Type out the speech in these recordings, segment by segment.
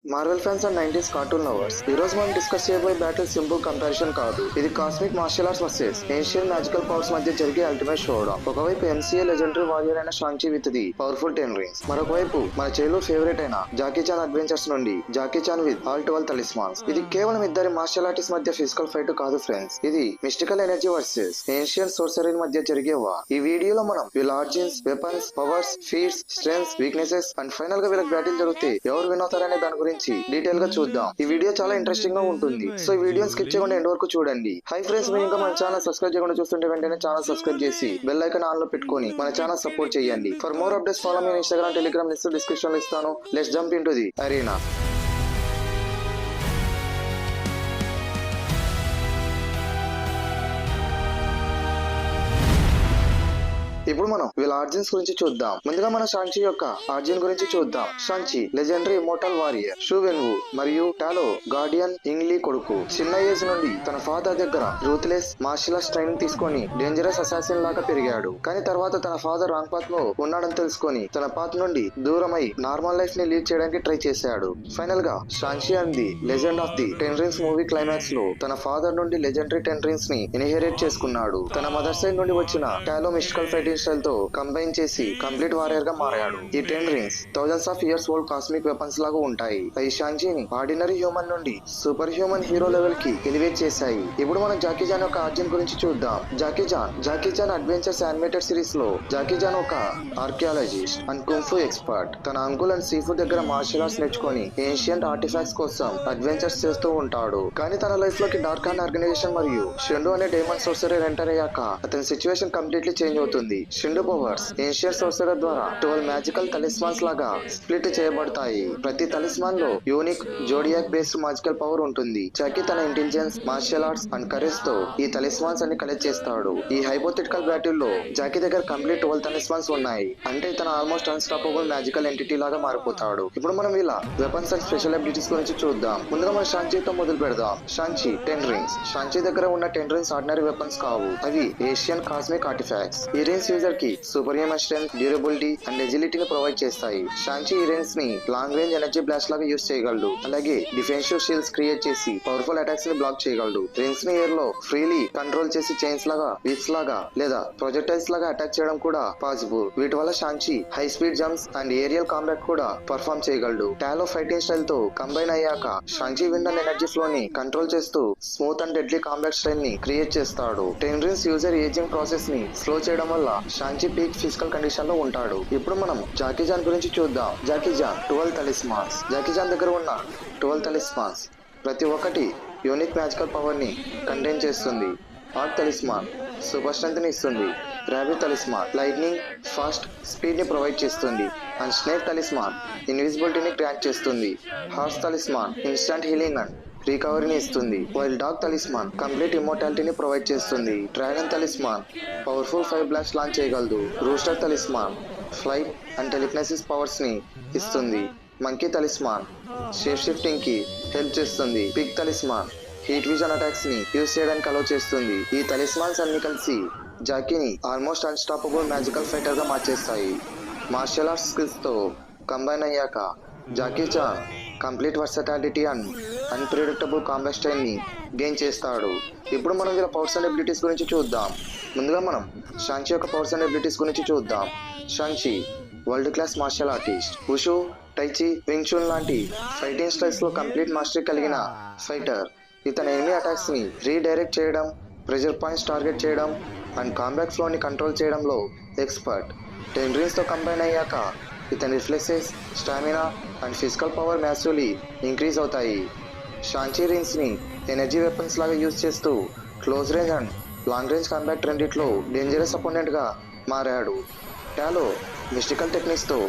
Marvel fans and 90s cartoon lovers ఈ రోజు మనం డిస్కస్ చేయబోయే బ్యాటిల్ సింపుల్ కంపారిజన్ కాదు. ఇది cosmic martial arts versus ancient magical powers మధ్య జరిగే అల్టిమేట్ షోడౌన్. ఒకవైపు ఎంసీఏ లెజెండరీ వారియర్ అయిన Shang Chi with the powerful 10 rings, మరొకవైపు మన చైల్డ్హుడ్ ఫేవరెట్ అయిన జాకీ చాన్ అడ్వెంచర్స్ నుండి Jackie Chan with all 12 talismans. ఇది కేవలం ఇద్దరి మార్షల్ ఆర్టిస్ట్ మధ్య ఫిజికల్ ఫైట్ కాదు ఫ్రెండ్స్, ఇది mystical energy versus ancient sorcery మధ్య జరిగే వార్. ఈ వీడియోలో మనం వీళ్ళ origins, weapons, powers, feats, strengths, weaknesses and final గా వీళ్ళకి బ్యాటిల్ జరిగితే ఎవరు విన్ అవుతారనే దాని గురించి డీటెయిల్ గా చూద్దాం. ఈ వీడియో చాలా ఇంట్రెస్టింగ్ గా ఉంటుంది, సో ఈ వీడియో స్కిప్ చేయకుండా ఎండ్ వరకు చూడండి. హై ఫ్రెండ్స్, మీరు ఇంకా మన ఛానల్ సబ్స్క్రైబ్ చేయకుండా చూస్తుంటే వెంటనే ఛానల్ సబ్స్క్రైబ్ చేసి బెల్ ఐకాన్ ఆన్ లో పెట్టుకొని మన ఛానల్ సపోర్ట్ చేయండి. For more updates follow me Instagram, Telegram list description లో ఇస్తాను. Let's jump into the arena. ఇప్పుడు మనం వీళ్ళ ఆర్జిన్స్ గురించి చూద్దాం. ముందుగా మన షాంగ్-చి యొక్క ఆర్జిన్ గురించి చూద్దాం. షాంగ్-చి లెజెండరీ ఇమ్మోర్టల్ వారియర్, షూ వెన్వు మరియు టాలో గార్డియన్ ఇంగ్లీ కొడుకు. చిన్న ఏజ్ నుండి తన ఫాదర్ దగ్గర రూత్లెస్ మార్షల్ ఆర్ట్స్ ట్రైనింగ్ తీసుకొని డేంజరస్ అసాసిన్ లాగా పెరిగాడు. కానీ తర్వాత తన ఫాదర్ రాంగ్ పాత్ లో ఉన్నాడని తెలుసుకొని తన పాత్ నుండి దూరమై నార్మల్ లైఫ్ ని లీడ్ చేయడానికి ట్రై చేశాడు. ఫైనల్ గా Shang Chi and the legend of the 10 rings movie climax లో తన ఫాదర్ నుండి లెజెండరీ 10 రింగ్స్ ని ఇన్హెరిట్ చేసుకున్నాడు. తన మదర్ సైడ్ నుండి వచ్చిన టాలో మిస్టికల్ ఫైటింగ్ స్టైల్ తో కంబైన్ చేసి కంప్లీట్ వారియర్ గా మారాడు. ఈ 10 rings thousands of years old cosmic weapons లాగా ఉంటాయి. అవి షాంగ్-చిని ఆర్డినరీ హ్యూమన్ నుండి సూపర్ హ్యూమన్ హీరో లెవెల్ కి ఎలివేట్ చేశాయి. ఇప్పుడు మనం జాకీ చాన్ యొక్క ఆర్జిన్ గురించి చూద్దాం. Jackie Chan adventures animated series లో జాకీ చాన్ ఒక ఆర్కియాలజిస్ట్ అండ్ కుంఫు ఎక్స్పర్ట్. తన అంకుల్ అండ్ సీఫు దగ్గర మార్షల్ ఆర్ట్స్ నేర్చుకొని ఏన్షియంట్ ఆర్టిఫాక్ట్స్ కోసం అడ్వెంచర్స్ చేస్తూ ఉంటాడు. కానీ తన లైఫ్ లోకి డార్క్ అండ్ ఆర్గనైజేషన్ మరియు షెండు అనే డైమండ్ సోర్సరీ ఎంటర్ అయ్యాక అతని సిచ్యువేషన్ కంప్లీట్లీ చేంజ్ అవుతుంది. షెండు పవర్స్ ఏన్షియన్ సోర్సరీ ద్వారా 12 మ్యాజికల్ తలిస్మాన్స్ లాగా స్ప్లిట్ చేయబడతాయి. ప్రతి తలిస్మాన్ లో unique zodiac based magical power ఉంటుంది. జాకీ తన intelligence, martial arts and courage తో ఈ తలిస్మాన్స్ అన్ని కలెక్ట్ చేస్తాడు. ఈ హైపోథెటికల్ బ్యాటిల్ లో జాకీ దగ్గర కంప్లీట్ 12 తలిస్మాన్స్ ఉన్నాయి. అంటే తన ఆల్మోస్ట్ అన్స్టాపబుల్ మ్యాజికల్ ఎంటిటీ లాగా మారిపోతాడు. ఇప్పుడు మనం ఇలా వెపన్స్ అండ్ స్పెషల్ అబిలిటీస్ గురించి చూద్దాం. ముందుగా మనం షాంగ్-చి తో మొదలు పెడదాం. షాంగ్-చి 10 రింగ్స్. షాంగ్-చి దగ్గర ఉన్న 10 రింగ్స్ ఆర్డినరీ వెపన్స్ కావు, అవి ఏషియన్ కాస్మిక్ ఆర్టిఫాక్ట్స్. ఈ రింగ్స్ యూజర్ కి super human strength, durability and ఎజిలిటీని ప్రొవైడ్ చేస్తాయి. షాంగ్-చి ఈ రింగ్స్ ని లాంగ్ రేంజ్ ఎనర్జీ బ్లాస్ట్ లాగా యూస్ చేయగలడు. అలాగే డిఫెన్సివ్ షీల్డ్స్ క్రియేట్ చేసి పవర్ఫుల్ అటాక్స్ ని బ్లాక్ చేయగలడు. రింగ్స్ ని ఎయిర్ లో ఫ్రీలీ కంట్రోల్ చేసి చైన్స్ లాగా, విప్స్ లాగా లేదా ప్రొజెక్టైల్స్ లాగా అటాక్ చేయడం కూడా పాసిబుల్. వీటి వల్ల Shang Chi high speed jumps and aerial combat కూడా పర్ఫామ్ చేయగలడు. టాలో ఫైటింగ్ స్టైల్ తో కంబైన్ అయ్యాక Shang Chi wind and energy flow ని కంట్రోల్ చేస్తూ smooth and deadly combat style ని క్రియేట్ చేస్తాడు. 10 రింగ్స్ యూజర్ ఏజింగ్ ప్రాసెస్ ని స్లో చేయడం వల్ల షాంగ్-చి పీక్ ఫిజికల్ కండిషన్ లో ఉంటాడు. ఇప్పుడు మనం జాకీ చాన్ గురించి చూద్దాం. జాకీ చాన్ 12 తలిస్మాన్స్. జాకీ చాన్ దగ్గర ఉన్న 12 తలిస్మాన్స్ ప్రతి ఒక్కటి యూనిక్ మ్యాజికల్ పవర్ ని కంటైన్ చేస్తుంది. ఆర్క్ తలిస్మాన్ సూపర్ స్ట్రెంగ్త్ ని ఇస్తుంది. Rabbit talisman lightning, fast, speed ని ప్రొవైడ్ చేస్తుంది. అండ్ స్నేక్ తలిస్మాన్ ఇన్విజిబిలిటీని గ్రాంట్ చేస్తుంది. Horse talisman instant healing and రికవరీని ఇస్తుంది. వైల్ డాగ్ తలిస్మాన్ కంప్లీట్ ఇమ్మోర్టాలిటీని ప్రొవైడ్ చేస్తుంది. Dragon talisman powerful fire blast launch చేయగలదు. Rooster talisman flight and telekinesis powers ని ఇస్తుంది. మంకీ తలిస్మాన్ షేప్ షిఫ్టింగ్ కి హెల్ప్ చేస్తుంది. Pig talisman heat vision attacks ని యూజ్ చేయడానికి అలౌ చేస్తుంది. ఈ తలిస్మాన్స్ అన్ని కలిసి జాకీని ఆల్మోస్ట్ అన్స్టాపబుల్ మ్యాజికల్ ఫైటర్ గా మార్చేస్తాయి. మార్షల్ ఆర్ట్స్ స్కిల్స్ తో కంబైన్ అయ్యాక Jackie Chan complete versatility and unpredictable combat style ని గెయిన్ చేస్తాడు. ఇప్పుడు మనం వీళ్ళ పవర్స్ అండ్ ఎబిలిటీస్ గురించి చూద్దాం. ముందుగా మనం షాంగ్-చి యొక్క పవర్స్ అండ్ ఎబిలిటీస్ గురించి చూద్దాం. Shang Chi world class martial artist. Wushu, tai chi, wing chun లాంటి ఫైటింగ్ స్టైల్స్ లో కంప్లీట్ మాస్టరీ కలిగిన ఫైటర్. ఇతని ఎనిమీ అటాక్స్ ని రీడైరెక్ట్ చేయడం, ప్రెజర్ పాయింట్స్ టార్గెట్ చేయడం అండ్ కాంబాట్ ఫ్లో ని కంట్రోల్ చేయడంలో ఎక్స్పర్ట్. 10 రింగ్స్ తో కంబైన్ అయ్యాక ఇతని reflexes, stamina and physical power massively increase అవుతాయి. షాంగ్-చి రింగ్స్ ని ఎనర్జీ వెపన్స్ లాగా యూజ్ చేస్తూ close range and long range combat రెండిట్లో డేంజరస్ అపోనెంట్ గా మారాడు. టాలో మిస్టికల్ టెక్నిక్స్ తో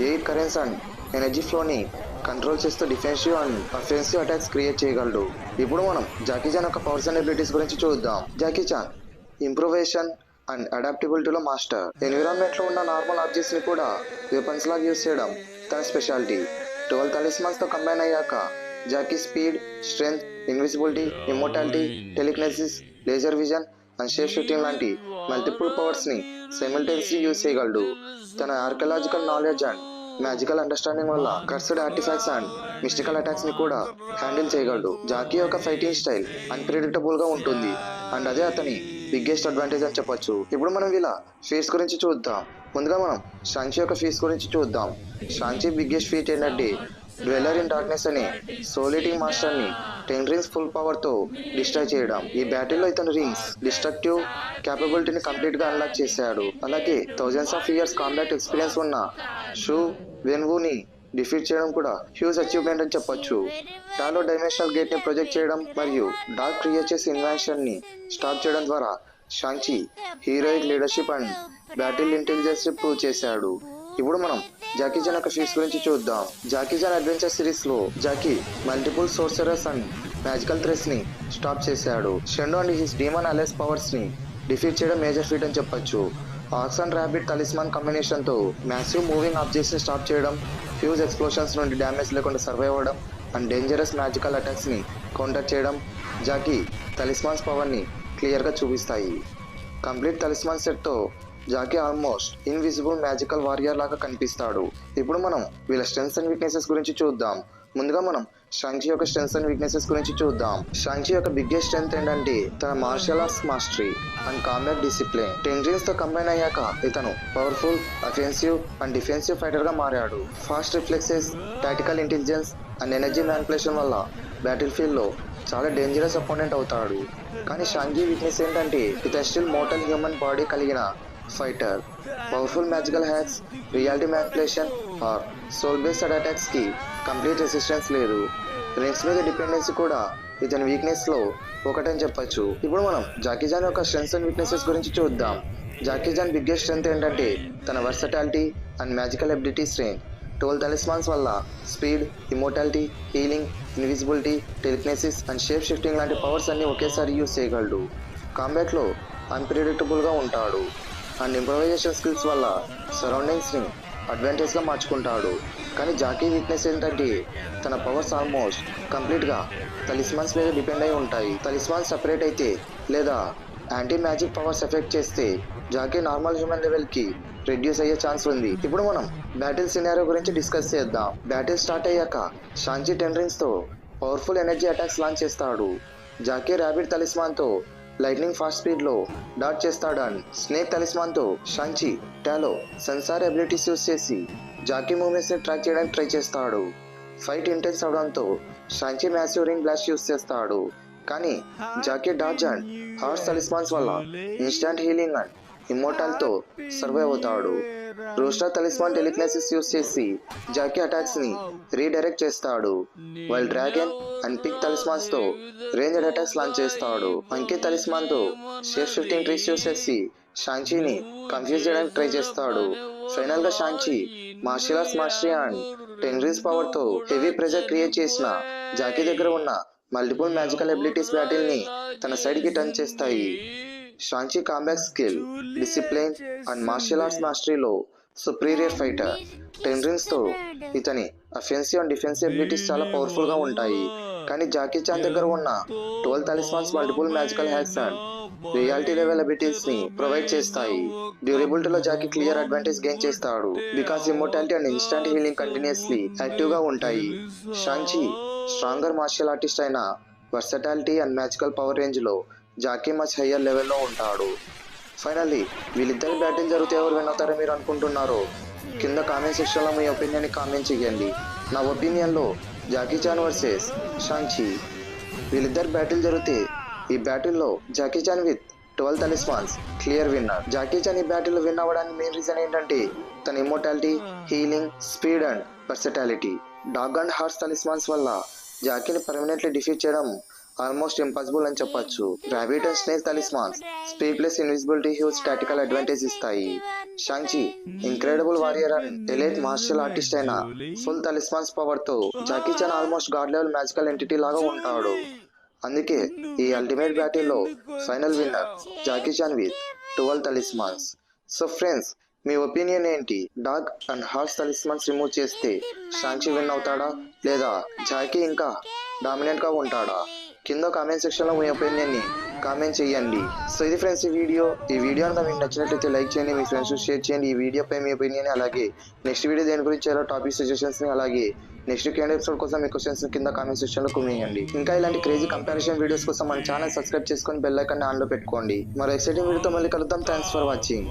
ఎయిర్ కరెంట్స్ అండ్ ఎనర్జీ ఫ్లోని కంట్రోల్ చేస్తూ defensive and offensive attacks create చేయగలడు. ఇప్పుడు మనం జాకీ చాన్ యొక్క పవర్స్ అండ్ ఎబిలిటీస్ గురించి చూద్దాం. జాకీ చాన్ ఇంప్రూవేషన్ అండ్ అడాప్టబిలిటీలో మాస్టర్. ఎన్విరాన్మెంట్ లో ఉన్న నార్మల్ ఆబ్జెక్ట్స్ ని కూడా వెపన్స్ లాగా యూజ్ చేయడం తన స్పెషాలిటీ. 12 తలిస్మాన్స్ తో కంబైన్ అయ్యాక Jackie speed, strength, invisibility, immortality, telekinesis, laser vision and shape shifting లాంటి మల్టిపుల్ పవర్స్ ని సైమల్టేనియస్లీ యూజ్ చేయగలడు. తన archaeological knowledge and magical understanding వల్ల cursed artifacts and mystical attacks ని కూడా హ్యాండిల్ చేయగలడు. జాకీ యొక్క ఫైటింగ్ స్టైల్ అన్ప్రెడిక్టబుల్ గా ఉంటుంది అండ్ అదే అతని బిగ్గెస్ట్ అడ్వాంటేజ్ అని చెప్పొచ్చు. ఇప్పుడు మనం వీళ్ళ ఫీట్స్ గురించి చూద్దాం. ముందుగా మనం షాంగ్‌చి యొక్క ఫీట్స్ గురించి చూద్దాం. షాంగ్‌చి బిగ్గెస్ట్ ఫీట్ ఏంటంటే డ్వెల్లర్ ఇన్ డార్క్నెస్ అనే సోల్ ఈటింగ్ మాస్టర్ ని 10 రింగ్స్ ఫుల్ పవర్ తో డిస్ట్రాయ్ చేయడం. ఈ బ్యాటిల్ లో ఇతను రింగ్స్ డిస్ట్రక్టివ్ క్యాపబిలిటీని కంప్లీట్ గా అన్లాక్ చేశాడు. అలాగే thousands of years combat experience ఉన్న షూ వెన్వు ని డిఫీట్ చేయడం కూడా హ్యూజ్ అచీవ్మెంట్ అని చెప్పొచ్చు. టాలో డైమెన్షనల్ గేట్ ని ప్రొజెక్ట్ చేయడం మరియు డార్క్ క్రియేచర్స్ ఇన్వెన్షన్ ని స్టాప్ చేయడం ద్వారా Shang Chi heroic leadership and battle intelligence ని ప్రూవ్ చేశాడు. ఇప్పుడు మనం జాకీ చాన్ యొక్క ఫీట్స్ గురించి చూద్దాం. జాకీ చాన్ అడ్వెంచర్ సిరీస్ లో Jackie multiple sorcerers and magical threats ని స్టాప్ చేశాడు. Shendu and his demon allies powers ని డిఫీట్ చేయడం మేజర్ ఫీట్ అని చెప్పొచ్చు. Ox and rabbit talisman combination తో మ్యాసివ్ మూవింగ్ ఆబ్జెక్ట్స్ ని స్టాప్ చేయడం, ఫ్యూజ్ ఎక్స్ప్లోషన్స్ నుండి డ్యామేజ్ లేకుండా సర్వైవ్ అవ్వడం అండ్ డేంజరస్ మ్యాజికల్ అటాక్స్ ని కౌంటర్ చేయడం జాకీ తలిస్మాన్స్ పవర్ ని క్లియర్ గా చూపిస్తాయి. కంప్లీట్ తలిస్మాన్ సెట్ తో Jackie almost invisible magical warrior లాగా కనిపిస్తాడు. ఇప్పుడు మనం వీళ్ళ స్ట్రెంగ్త్స్ అండ్ వీక్నెసెస్ గురించి చూద్దాం. ముందుగా మనం షాంగ్‌చి యొక్క స్ట్రెంగ్త్స్ అండ్ వీక్నెసెస్ గురించి చూద్దాం. షాంగ్‌చి యొక్క బిగ్గెస్ట్ స్ట్రెంగ్త్ ఏంటంటే తన martial arts mastery and combat discipline. 10 rings తో కంబైన్ అయ్యాక ఇతను powerful offensive and defensive fighter గా మారాడు. Fast reflexes, tactical intelligence and energy manipulation వల్ల బ్యాటిల్ ఫీల్డ్ లో చాలా డేంజరస్ అపోనెంట్ అవుతాడు. కానీ షాంగ్‌చి వీక్నెస్ ఏంటంటే ఇతను స్టిల్ మోర్టల్ హ్యూమన్ బాడీ కలిగిన fighter. Powerful magical hacks, reality manipulation or soul based attacks కి కంప్లీట్ రెసిస్టెన్స్ లేదు. రింగ్స్ మీద డిపెండెన్సీ కూడా ఇతని వీక్నెస్ లో ఒకటని చెప్పొచ్చు. ఇప్పుడు మనం జాకీ చాన్ యొక్క స్ట్రెంగ్త్స్ అండ్ వీక్నెసెస్ గురించి చూద్దాం. జాకీ చాన్ బిగ్గెస్ట్ స్ట్రెంగ్త్ ఏంటంటే తన versatility and magical abilities range. 12 talismans వల్ల speed, immortality, healing, invisibility, telekinesis and shape shifting లాంటి పవర్స్ అన్ని ఒకేసారి యూజ్ చేయగలడు. కాంబాట్ లో అన్ప్రెడిక్టబుల్ గా ఉంటాడు అండ్ ఇంప్రొవైజేషన్ స్కిల్స్ వల్ల సరౌండింగ్స్ ని అడ్వాంటేజ్ గా మార్చుకుంటాడు. కానీ జాకీ వీక్నెస్ ఏంటంటే తన పవర్స్ ఆల్మోస్ట్ కంప్లీట్ గా తలిస్మాన్స్ మీద డిపెండ్ అయి ఉంటాయి. తలిస్మాన్స్ సపరేట్ అయితే లేదా యాంటీ మ్యాజిక్ పవర్స్ ఎఫెక్ట్ చేస్తే జాకీ నార్మల్ హ్యూమన్ లెవెల్ కి రెడ్యూస్ అయ్యే ఛాన్స్ ఉంది. ఇప్పుడు మనం బ్యాటిల్ సినారియో గురించి డిస్కస్ చేద్దాం. బ్యాటిల్ స్టార్ట్ అయ్యాక షాంగ్‌చి 10 రింగ్స్ తో పవర్ఫుల్ ఎనర్జీ అటాక్స్ లాంచ్ చేస్తాడు. జాకీ ర్యాబిట్ తలిస్మాన్ తో లైట్నింగ్ ఫాస్ట్ స్పీడ్ లో డాట్ చేస్తాడు అండ్ స్నేక్ తలిస్మాన్ తో షాంగ్‌చి టాలో సెన్సార్ అబిలిటీస్ యూస్ చేసి జాకీ మూవ్మెంట్స్ ని ట్రాక్ చేయడానికి ట్రై చేస్తాడు. ఫైట్ ఇంటెన్స్ అవడంతో షాంగ్‌చి మ్యాసివ్ రింగ్ బ్లాస్ట్ యూస్ చేస్తాడు. కానీ Jackie dodge and horse talismans వల్ల ఇన్స్టాంట్ హీలింగ్ అండ్ ఇమ్మోర్టల్ తో సర్వైవ్ అవుతాడు. రోస్టర్ తలిస్మాన్ టెలికినెసిస్ యూస్ చేసి జాకీ అటాక్స్ ని రీడైరెక్ట్ చేస్తాడు. While dragon and pig talismans తో రేంజ్డ్ అటాక్స్ లాంచ్ చేస్తాడు. మంకీ తలిస్మాన్ తో షేప్ షిఫ్టింగ్ ట్రిక్స్ యూస్ చేసి షాంగ్‌చిని కన్ఫ్యూజ్ చేయడానికి ట్రై చేస్తాడు. ఫైనల్ గా Shang Chi martial arts mastery and 10 rings power తో హెవీ ప్రెజర్ క్రియేట్ చేసిన జాకీ దగ్గర ఉన్న మల్టిపుల్ మ్యాజికల్ అబిలిటీస్ బ్యాటిల్ ని తన సైడ్ కి టర్న్ చేస్తాయి. Shang Chi combat skill, discipline and martial arts మాస్టరీలో సుపీరియర్ ఫైటర్. 10 రింగ్స్ తో ఇతని అఫెన్సివ్ అండ్ డిఫెన్సివ్ అబిలిటీస్ చాలా పవర్ఫుల్ గా ఉంటాయి. కానీ జాకీ చాన్ దగ్గర ఉన్న 12 talismans multiple magical hacks and reality level abilities ని ప్రొవైడ్ చేస్తాయి. డ్యూరబిలిటీలో జాకీ క్లియర్ అడ్వాంటేజ్ గెయిన్ చేస్తాడు because immortality and instant healing continuously active గా ఉంటాయి. షాంగ్‌చి స్ట్రాంగర్ మార్షల్ ఆర్టిస్ట్ అయిన versatility and magical power range లో జాకీ మచ్ హయ్యర్ లెవెల్లో ఉంటాడు. ఫైనల్లీ వీళ్ళిద్దరి బ్యాటిల్ జరిగితే ఎవరు విన్ అవుతారో మీరు అనుకుంటున్నారో కింద కామెంట్ సెక్షన్ లో మీ ఒపీనియన్ ని కామెంట్ చేయండి. నా ఒపీనియన్ లో జాకీ చాన్ వర్సెస్ షాంగ్‌చి వీళ్ళిద్దరు బ్యాటిల్ జరిగితే ఈ బ్యాటిల్లో Jackie Chan with 12 talismans clear winner. Jackie Chan ఈ బ్యాటిల్ విన్ అవ్వడానికి మెయిన్ రీజన్ ఏంటంటే తన immortality, healing, speed and versatility. Dog and horse talismans వల్ల జాకీని పర్మనెంట్లీ డిఫీట్ చేయడం ఆల్మోస్ట్ ఇంపాసిబుల్ అని చెప్పొచ్చు. Rabbit and snake talismans speed plus invisibility huge tactical advantage ఇస్తాయి. Shang Chi incredible warrior and elite martial artist అయిన full talismans power తో Jackie Chan almost god level magical entity లాగా ఉంటాడు. అందుకే ఈ అల్టిమేట్ బ్యాటిల్ లో final winner Jackie Chan with 12 talismans. So friends, మీ opinion ఏంటి? Dog and horse talismans remove చేస్తే షాంగ్‌చి విన్ అవుతాడా లేదా జాకీ ఇంకా డామినెంట్ గా ఉంటాడా? కింద కామెంట్ సెక్షన్ లో మీ ఒపీనియన్ ని కామెంట్ చేయండి. సో ఇది ఫ్రెండ్స్ ఈ వీడియో కనుక మీకు నచ్చినట్లయితే లైక్ చేయండి, మీ ఫ్రెండ్స్ షేర్ చేయండి. ఈ వీడియోపై మీ ఒపీనియన్, అలాగే నెక్స్ట్ వీడియో దేని గురించి చేయాలో టాపిక్ సజెషన్స్ ని, అలాగే నెక్స్ట్ క్యాండ్ ఎపిసోడ్ కోసం మీ క్వశ్చన్స్ కింద కామెంట్ సెక్షన్ లో కుమేయండి. ఇంకా ఇలాంటి క్రేజీ కంపారిజన్ వీడియోస్ కోసం మన ఛానల్ సబ్స్క్రైబ్ చేసుకొని బెల్ ఐకాన్ ఆన్ లో పెట్టుకోండి. మరో ఎక్సైటింగ్ వీడియోతో మళ్ళీ కలుద్దాం. Thanks for watching.